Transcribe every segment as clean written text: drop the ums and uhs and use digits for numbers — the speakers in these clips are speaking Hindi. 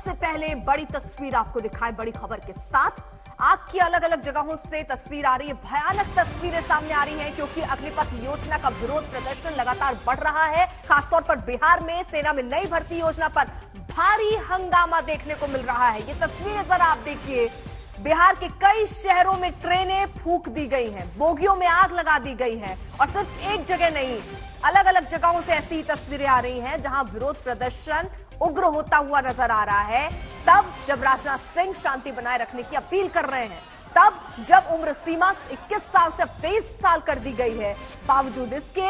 सबसे पहले बड़ी तस्वीर आपको दिखाए बड़ी खबर के साथ। आग की अलग अलग जगहों से तस्वीर आ रही है, भयानक तस्वीरें सामने आ रही हैं क्योंकि अग्निपथ योजना का विरोध प्रदर्शन लगातार बढ़ रहा है। खासतौर पर बिहार में सेना में नई भर्ती योजना पर भारी हंगामा देखने को मिल रहा है। ये तस्वीरें जरा आप देखिए, बिहार के कई शहरों में ट्रेनें फूंक दी गई हैं, बोगियों में आग लगा दी गई है और सिर्फ एक जगह नहीं, अलग अलग जगहों से ऐसी तस्वीरें आ रही हैं जहां विरोध प्रदर्शन उग्र होता हुआ नजर आ रहा है। तब जब राजनाथ सिंह शांति बनाए रखने की अपील कर रहे हैं, तब जब उम्र सीमा 21 साल से अब 23 साल कर दी गई है, बावजूद इसके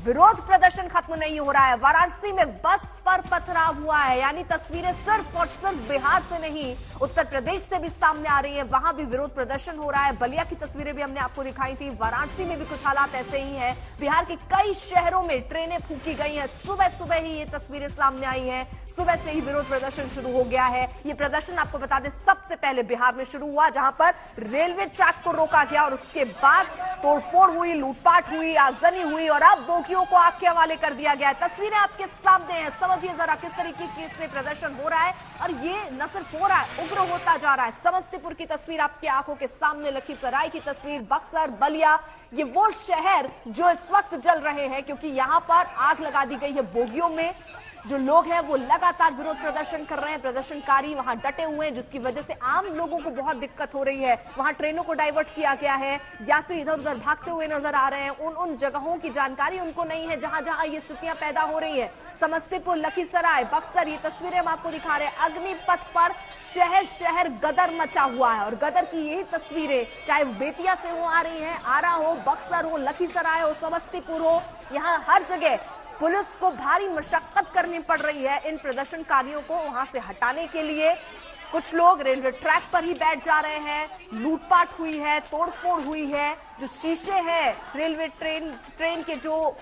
विरोध प्रदर्शन खत्म नहीं हो रहा है। वाराणसी में बस पर पथराव हुआ है, यानी तस्वीरें सिर्फ और सिर्फ बिहार से नहीं उत्तर प्रदेश से भी सामने आ रही है, वहां भी विरोध प्रदर्शन हो रहा है। बलिया की तस्वीरें भी हमने आपको दिखाई थी, वाराणसी में भी कुछ हालात ऐसे ही हैं। बिहार के कई शहरों में ट्रेनें फूंकी गई हैं, सुबह सुबह ही ये तस्वीरें सामने आई हैं, सुबह से ही विरोध प्रदर्शन शुरू हो गया है। ये प्रदर्शन आपको बता दें सबसे पहले बिहार में शुरू हुआ, जहां पर रेलवे ट्रैक को रोका गया और उसके बाद तोड़फोड़ हुई, लूटपाट हुई, आगजनी हुई और अब बोगियों को आग के हवाले कर दिया गया है। तस्वीरें आपके सामने हैं, समझिए जरा किस तरीके से प्रदर्शन हो रहा है और ये न सिर्फ हो रहा है, उग्र होता जा रहा है। समस्तीपुर की तस्वीर आपकी आंखों के सामने, लखीसराय की तस्वीर, बक्सर, बलिया, ये वो शहर जो इस वक्त जल रहे हैं क्योंकि यहां पर आग लगा दी गई है बोगियों में। जो लोग हैं वो लगातार विरोध प्रदर्शन कर रहे हैं, प्रदर्शनकारी वहां डटे हुए हैं, जिसकी वजह से आम लोगों को बहुत दिक्कत हो रही है। वहां ट्रेनों को डाइवर्ट किया गया है, यात्री इधर उधर भागते हुए नजर आ रहे हैं। उन जगहों की जानकारी उनको नहीं है जहां जहां ये स्थितियां पैदा हो रही है। समस्तीपुर, लखीसराय, बक्सर, ये तस्वीरें हम आपको दिखा रहे हैं। अग्निपथ पर शहर शहर गदर मचा हुआ है और गदर की यही तस्वीरें चाहे बेतिया से हो आ रही है, आरा हो, बक्सर हो, लखीसराय हो, समस्तीपुर हो, यहाँ हर जगह पुलिस को भारी मशक्कत करनी पड़ रही है इन प्रदर्शनकारियों को वहां से हटाने के लिए। कुछ लोग रेलवे ट्रैक पर ही बैठ जा रहे हैं, लूटपाट हुई है, तोड़फोड़ हुई है, जो शीशे हैं रेलवे ट्रेन के जो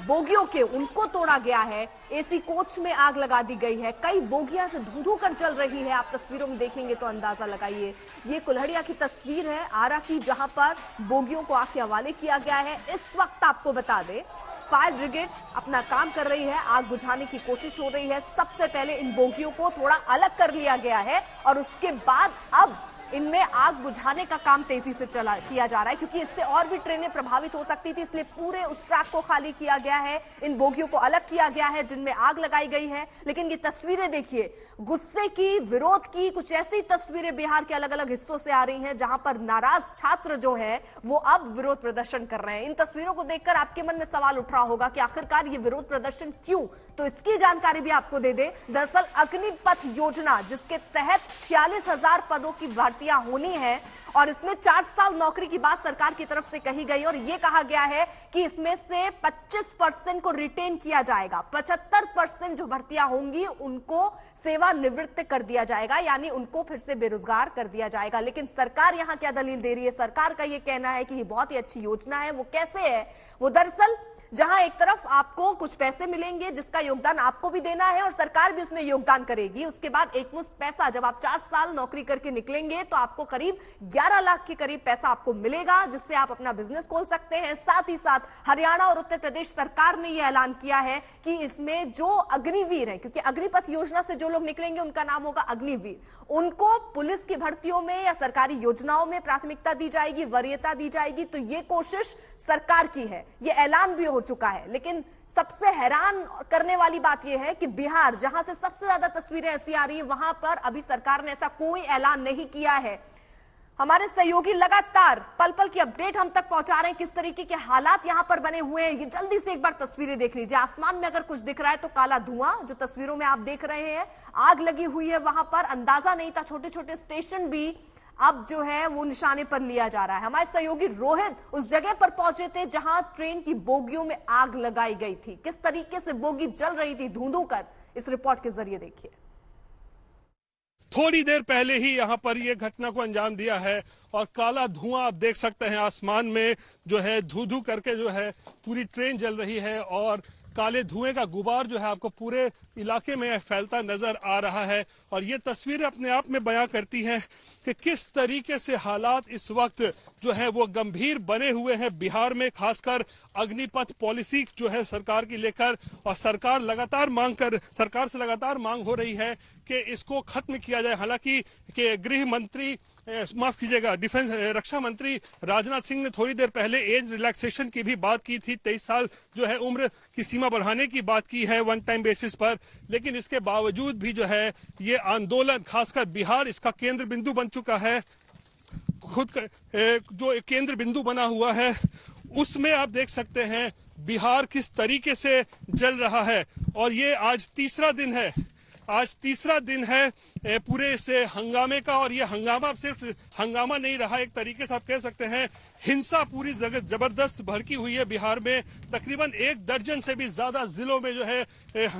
बोगियों के उनको तोड़ा गया है, एसी कोच में आग लगा दी गई है, कई बोगियां से धू धू कर जल रही है। आप तस्वीरों में देखेंगे तो अंदाजा लगाइए। ये कुल्हड़िया की तस्वीर है, आरा की, जहां पर बोगियों को आग के हवाले किया गया है। इस वक्त आपको बता दें फायर ब्रिगेड अपना काम कर रही है, आग बुझाने की कोशिश हो रही है। सबसे पहले इन बोगियों को थोड़ा अलग कर लिया गया है और उसके बाद अब इनमें आग बुझाने का काम तेजी से किया जा रहा है क्योंकि इससे और भी ट्रेनें प्रभावित हो सकती थी, इसलिए पूरे उस ट्रैक को खाली किया गया है, इन बोगियों को अलग किया गया है जिनमें आग लगाई गई है। लेकिन ये तस्वीरें देखिए, गुस्से की, विरोध की, कुछ ऐसी तस्वीरें बिहार के अलग अलग हिस्सों से आ रही हैं जहां पर नाराज छात्र जो है वो अब विरोध प्रदर्शन कर रहे हैं। इन तस्वीरों को देखकर आपके मन में सवाल उठ रहा होगा कि आखिरकार ये विरोध प्रदर्शन क्यों, तो इसकी जानकारी भी आपको दे दे। दरअसल अग्निपथ योजना जिसके तहत 46,000 पदों की भर्तियां होनी है और इसमें 4 साल नौकरी की बात सरकार की तरफ से कही गई और यह कहा गया है कि इसमें से 25% को रिटेन किया जाएगा, 75% जो भर्तियां होंगी उनको सेवानिवृत्त कर दिया जाएगा, यानी उनको फिर से बेरोजगार कर दिया जाएगा। लेकिन सरकार यहां क्या दलील दे रही है? सरकार का यह कहना है कि ये बहुत ही अच्छी योजना है। वो कैसे है? वो दरअसल जहां एक तरफ आपको कुछ पैसे मिलेंगे जिसका योगदान आपको भी देना है और सरकार भी उसमें योगदान करेगी, उसके बाद एकमुश्त पैसा जब आप 4 साल नौकरी करके निकलेंगे तो आपको करीब 11 लाख के करीब पैसा आपको मिलेगा जिससे आप अपना बिजनेस खोल सकते हैं। साथ ही साथ हरियाणा और उत्तर प्रदेश सरकार ने यह ऐलान किया है कि इसमें जो अग्निवीर है, क्योंकि अग्निपथ योजना से जो लोग निकलेंगे उनका नाम होगा अग्निवीर, उनको पुलिस की भर्तियों में या सरकारी योजनाओं में प्राथमिकता दी जाएगी, वरीयता दी जाएगी। तो ये कोशिश सरकार की है, ये ऐलान भी हो चुका है। लेकिन सबसे हैरान करने वाली बात यह है कि बिहार, जहां से सबसे ज्यादा तस्वीरें ऐसी आ रही है, वहां पर अभी सरकार ने ऐसा कोई ऐलान नहीं किया है। हमारे सहयोगी लगातार पल पल की अपडेट हम तक पहुंचा रहे हैं, किस तरीके के हालात यहां पर बने हुए हैं। ये जल्दी से एक बार तस्वीरें देख लीजिए। आसमान में अगर कुछ दिख रहा है तो काला धुआं, जो तस्वीरों में आप देख रहे हैं, आग लगी हुई है वहां पर, अंदाजा नहीं था। छोटे छोटे स्टेशन भी अब जो है वो निशाने पर लिया जा रहा है। हमारे सहयोगी रोहित उस जगह पर पहुंचे थे जहां ट्रेन की बोगियों में आग लगाई गई थी। किस तरीके से बोगी जल रही थी धुंधू कर, इस रिपोर्ट के जरिए देखिए। थोड़ी देर पहले ही यहां पर यह घटना को अंजाम दिया है और काला धुआं आप देख सकते हैं आसमान में जो है, धू धू करके जो है पूरी ट्रेन जल रही है और काले धुएं का गुबार जो है आपको पूरे इलाके में फैलता नजर आ रहा है। और ये तस्वीरें अपने आप में बयां करती हैं कि किस तरीके से हालात इस वक्त जो है वो गंभीर बने हुए हैं बिहार में, खासकर अग्निपथ पॉलिसी जो है सरकार की लेकर। और सरकार से लगातार मांग हो रही है कि इसको खत्म किया जाए। हालांकि कि गृह मंत्री माफ कीजिएगा डिफेंस रक्षा मंत्री राजनाथ सिंह ने थोड़ी देर पहले एज रिलैक्सेशन की भी बात की थी, 23 साल जो है उम्र की सीमा बढ़ाने की बात की है वन टाइम बेसिस पर। लेकिन इसके बावजूद भी जो है ये आंदोलन, खासकर बिहार इसका केंद्र बिंदु बन चुका है, खुद जो एक केंद्र बिंदु बना हुआ है उसमें आप देख सकते हैं बिहार किस तरीके से जल रहा है। और ये आज तीसरा दिन है पूरे इस हंगामे का। और ये हंगामा सिर्फ हंगामा नहीं रहा, एक तरीके से आप कह सकते हैं हिंसा पूरी जगह जबरदस्त भड़की हुई है बिहार में। तकरीबन 1 दर्जन से भी ज्यादा जिलों में जो है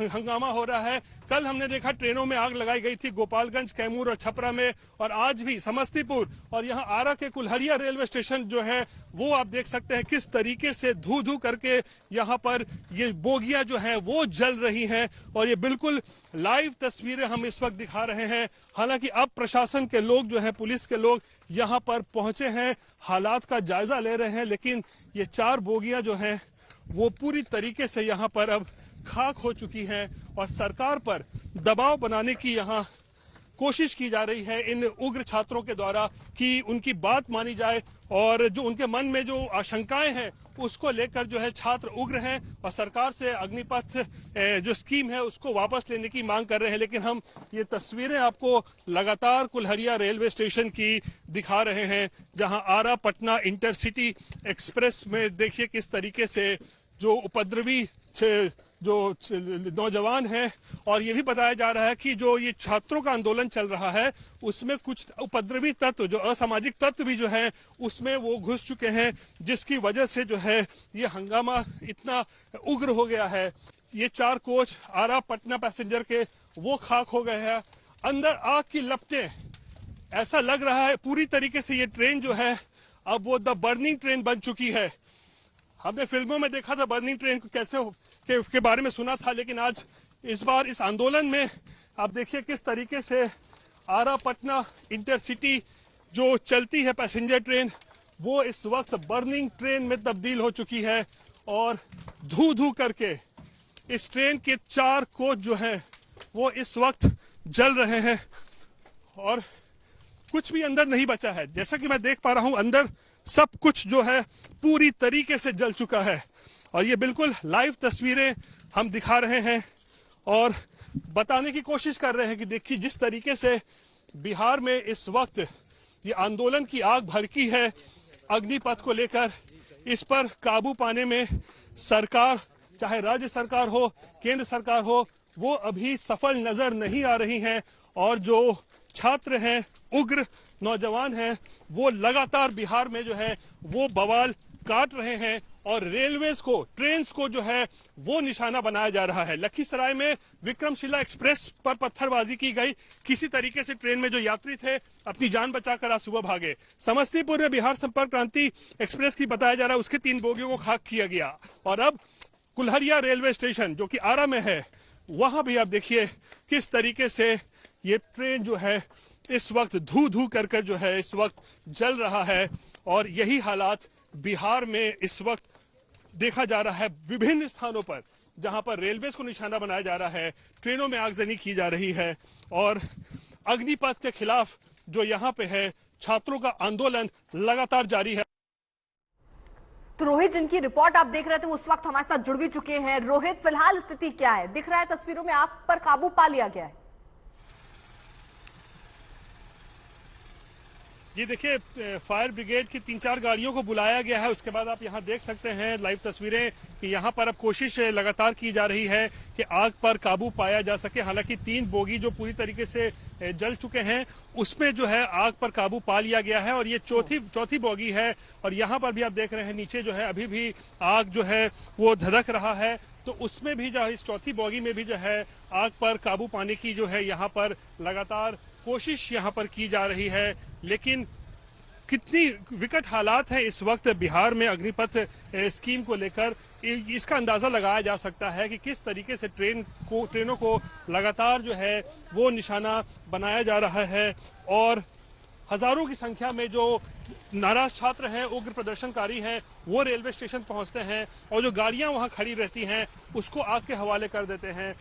हंगामा हो रहा है। कल हमने देखा ट्रेनों में आग लगाई गई थी गोपालगंज, कैमूर और छपरा में, और आज भी समस्तीपुर और यहाँ आरा के कुल्हड़िया रेलवे स्टेशन जो है वो आप देख सकते हैं किस तरीके से धू धू करके यहाँ पर ये बोगियां जो हैं वो जल रही हैं। और ये बिल्कुल लाइव तस्वीरें हम इस वक्त दिखा रहे हैं। हालांकि अब प्रशासन के लोग जो है, पुलिस के लोग यहाँ पर पहुंचे हैं, हालात का जायजा ले रहे हैं। लेकिन ये 4 बोगियां जो हैं वो पूरी तरीके से यहाँ पर अब खाक हो चुकी हैं और सरकार पर दबाव बनाने की यहाँ कोशिश की जा रही है इन उग्र छात्रों के द्वारा कि उनकी बात मानी जाए। और जो उनके मन में जो आशंकाएं हैं उसको लेकर जो है छात्र उग्र हैं और सरकार से अग्निपथ जो स्कीम है उसको वापस लेने की मांग कर रहे हैं। लेकिन हम ये तस्वीरें आपको लगातार कुल्हड़िया रेलवे स्टेशन की दिखा रहे हैं, जहां आरा पटना इंटरसिटी एक्सप्रेस में देखिए किस तरीके से जो उपद्रवी जो नौजवान हैं। और ये भी बताया जा रहा है कि जो ये छात्रों का आंदोलन चल रहा है उसमें कुछ उपद्रवी तत्व, जो असामाजिक तत्व भी जो है उसमें वो घुस चुके हैं, जिसकी वजह से जो है ये हंगामा इतना उग्र हो गया है। ये 4 कोच आरा पटना पैसेंजर के वो खाक हो गए हैं, अंदर आग की लपटें। ऐसा लग रहा है पूरी तरीके से ये ट्रेन जो है अब वो द बर्निंग ट्रेन बन चुकी है। हमने फिल्मों में देखा था बर्निंग ट्रेन को कैसे के बारे में सुना था, लेकिन आज इस बार इस आंदोलन में आप देखिए किस तरीके से आरा पटना इंटरसिटी जो चलती है पैसेंजर ट्रेन वो इस वक्त बर्निंग ट्रेन में तब्दील हो चुकी है। और धू धू करके इस ट्रेन के 4 कोच जो हैं वो इस वक्त जल रहे हैं और कुछ भी अंदर नहीं बचा है। जैसा कि मैं देख पा रहा हूं अंदर सब कुछ जो है पूरी तरीके से जल चुका है। और ये बिल्कुल लाइव तस्वीरें हम दिखा रहे हैं और बताने की कोशिश कर रहे हैं कि देखिए जिस तरीके से बिहार में इस वक्त ये आंदोलन की आग भड़की है अग्निपथ को लेकर, इस पर काबू पाने में सरकार, चाहे राज्य सरकार हो केंद्र सरकार हो, वो अभी सफल नजर नहीं आ रही हैं। और जो छात्र हैं, उग्र नौजवान हैं, वो लगातार बिहार में जो है वो बवाल काट रहे हैं और रेलवेज को, ट्रेन्स को जो है वो निशाना बनाया जा रहा है। लखीसराय में विक्रमशिला एक्सप्रेस पर पत्थरबाजी की गई, किसी तरीके से ट्रेन में जो यात्री थे अपनी जान बचाकर आज सुबह भागे। समस्तीपुर में बिहार संपर्क क्रांति एक्सप्रेस की बताया जा रहा है उसके 3 बोगियों को खाक किया गया। और अब कुल्हड़िया रेलवे स्टेशन जो कि आरा में है वहां भी आप देखिए किस तरीके से ये ट्रेन जो है इस वक्त धू धू कर जो है इस वक्त जल रहा है। और यही हालात बिहार में इस वक्त देखा जा रहा है विभिन्न स्थानों पर, जहां पर रेलवे को निशाना बनाया जा रहा है, ट्रेनों में आगजनी की जा रही है और अग्निपथ के खिलाफ जो यहां पे है छात्रों का आंदोलन लगातार जारी है। तो रोहित, जिनकी रिपोर्ट आप देख रहे थे उस वक्त हमारे साथ जुड़ भी चुके हैं। रोहित, फिलहाल स्थिति क्या है? दिख रहा है तस्वीरों में आग पर काबू पा लिया गया है। जी देखिए, फायर ब्रिगेड की 3-4 गाड़ियों को बुलाया गया है। उसके बाद आप यहां देख सकते हैं लाइव तस्वीरें कि यहां पर अब कोशिश लगातार की जा रही है कि आग पर काबू पाया जा सके। हालांकि 3 बोगी जो पूरी तरीके से जल चुके हैं उसमें जो है आग पर काबू पा लिया गया है और ये चौथी बोगी है। और यहां पर भी आप देख रहे हैं नीचे जो है अभी भी आग जो है वो धधक रहा है। तो उसमें भी जो है इस चौथी बोगी में भी जो है आग पर काबू पाने की जो है यहाँ पर लगातार कोशिश यहाँ पर की जा रही है। लेकिन कितनी विकट हालात हैं इस वक्त बिहार में अग्निपथ स्कीम को लेकर, इसका अंदाजा लगाया जा सकता है कि किस तरीके से ट्रेनों को लगातार जो है वो निशाना बनाया जा रहा है और हजारों की संख्या में जो नाराज छात्र हैं, उग्र प्रदर्शनकारी हैं, वो रेलवे स्टेशन पहुंचते हैं और जो गाड़ियां वहां खड़ी रहती हैं उसको आग के हवाले कर देते हैं।